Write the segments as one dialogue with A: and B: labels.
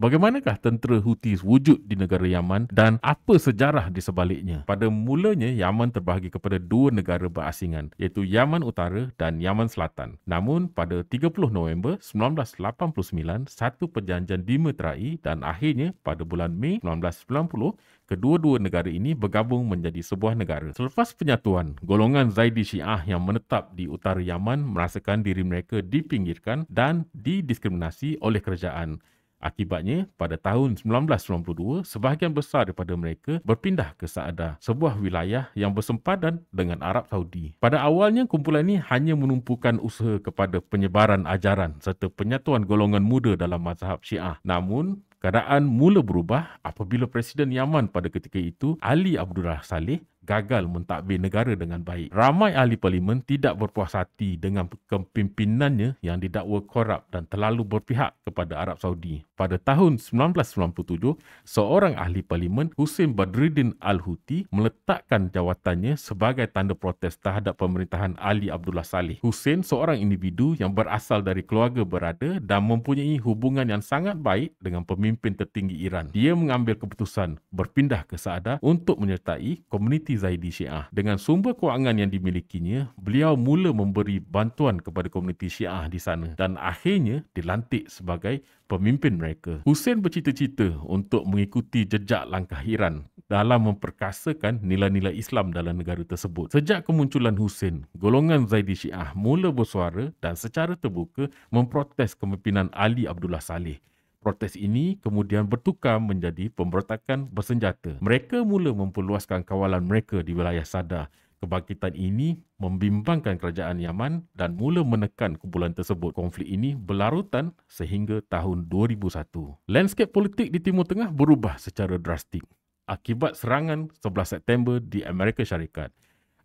A: Bagaimanakah tentera Houthi wujud di negara Yaman dan apa sejarah di sebaliknya? Pada mulanya, Yaman terbahagi kepada dua negara berasingan, iaitu Yaman Utara dan Yaman Selatan. Namun, pada 30 November 1989, satu perjanjian dimeterai dan akhirnya pada bulan Mei 1990, kedua-dua negara ini bergabung menjadi sebuah negara. Selepas penyatuan, golongan Zaidi Syiah yang menetap di utara Yaman merasakan diri mereka dipinggirkan dan didiskriminasi oleh kerajaan. Akibatnya, pada tahun 1992, sebahagian besar daripada mereka berpindah ke Sa'adah, sebuah wilayah yang bersempadan dengan Arab Saudi. Pada awalnya, kumpulan ini hanya menumpukan usaha kepada penyebaran ajaran serta penyatuan golongan muda dalam mazhab Syiah. Namun, keadaan mula berubah apabila Presiden Yaman pada ketika itu, Ali Abdullah Saleh, gagal mentadbir negara dengan baik. Ramai ahli parlimen tidak berpuas hati dengan kepimpinannya yang didakwa korup dan terlalu berpihak kepada Arab Saudi. Pada tahun 1997, seorang ahli parlimen, Hussein Badruddin Al-Houthi, meletakkan jawatannya sebagai tanda protes terhadap pemerintahan Ali Abdullah Saleh. Hussein seorang individu yang berasal dari keluarga berada dan mempunyai hubungan yang sangat baik dengan pemimpin tertinggi Iran. Dia mengambil keputusan berpindah ke Sa'adah untuk menyertai komuniti Zaidi Syiah. Dengan sumber kewangan yang dimilikinya, beliau mula memberi bantuan kepada komuniti Syiah di sana dan akhirnya dilantik sebagai pemimpin mereka. Hussein bercita-cita untuk mengikuti jejak langkah Iran dalam memperkasakan nilai-nilai Islam dalam negara tersebut. Sejak kemunculan Hussein, golongan Zaidi Syiah mula bersuara dan secara terbuka memprotes kepimpinan Ali Abdullah Saleh. Protes ini kemudian bertukar menjadi pemberontakan bersenjata. Mereka mula memperluaskan kawalan mereka di wilayah Sada. Kebangkitan ini membimbangkan kerajaan Yaman dan mula menekan kumpulan tersebut. Konflik ini berlarutan sehingga tahun 2001. Landscape politik di Timur Tengah berubah secara drastik akibat serangan 11 September di Amerika Syarikat.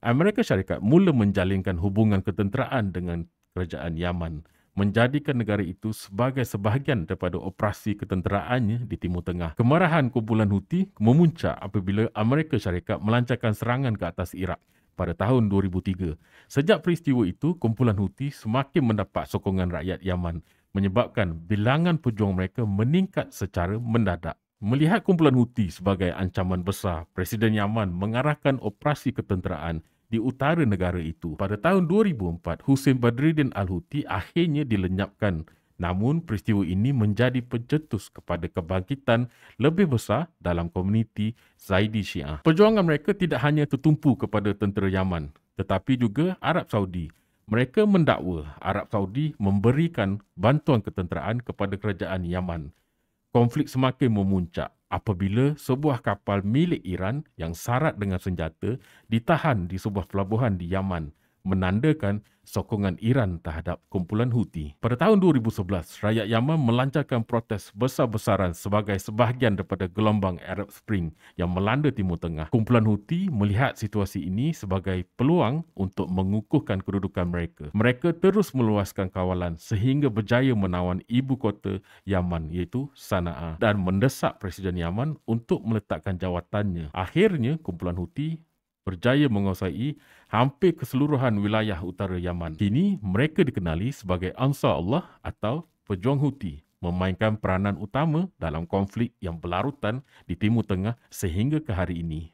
A: Amerika Syarikat mula menjalinkan hubungan ketenteraan dengan kerajaan Yaman, menjadikan negara itu sebagai sebahagian daripada operasi ketenteraannya di Timur Tengah. Kemarahan kumpulan Houthi memuncak apabila Amerika Syarikat melancarkan serangan ke atas Iraq pada tahun 2003. Sejak peristiwa itu, kumpulan Houthi semakin mendapat sokongan rakyat Yaman, menyebabkan bilangan pejuang mereka meningkat secara mendadak. Melihat kumpulan Houthi sebagai ancaman besar, Presiden Yaman mengarahkan operasi ketenteraan di utara negara itu. Pada tahun 2004, Hussein Badruddin Al-Houthi akhirnya dilenyapkan. Namun, peristiwa ini menjadi pencetus kepada kebangkitan lebih besar dalam komuniti Zaidi Syiah. Perjuangan mereka tidak hanya tertumpu kepada tentera Yaman, tetapi juga Arab Saudi. Mereka mendakwa Arab Saudi memberikan bantuan ketenteraan kepada kerajaan Yaman. Konflik semakin memuncak apabila sebuah kapal milik Iran yang syarat dengan senjata ditahan di sebuah pelabuhan di Yaman, menandakan sokongan Iran terhadap kumpulan Houthi. Pada tahun 2011, rakyat Yaman melancarkan protes besar-besaran sebagai sebahagian daripada gelombang Arab Spring yang melanda Timur Tengah. Kumpulan Houthi melihat situasi ini sebagai peluang untuk mengukuhkan kedudukan mereka. Mereka terus meluaskan kawalan sehingga berjaya menawan ibu kota Yaman iaitu Sana'a dan mendesak Presiden Yaman untuk meletakkan jawatannya. Akhirnya, kumpulan Houthi berjaya menguasai hampir keseluruhan wilayah utara Yaman. Kini mereka dikenali sebagai Ansar Allah atau pejuang Houthi, memainkan peranan utama dalam konflik yang berlarutan di Timur Tengah sehingga ke hari ini.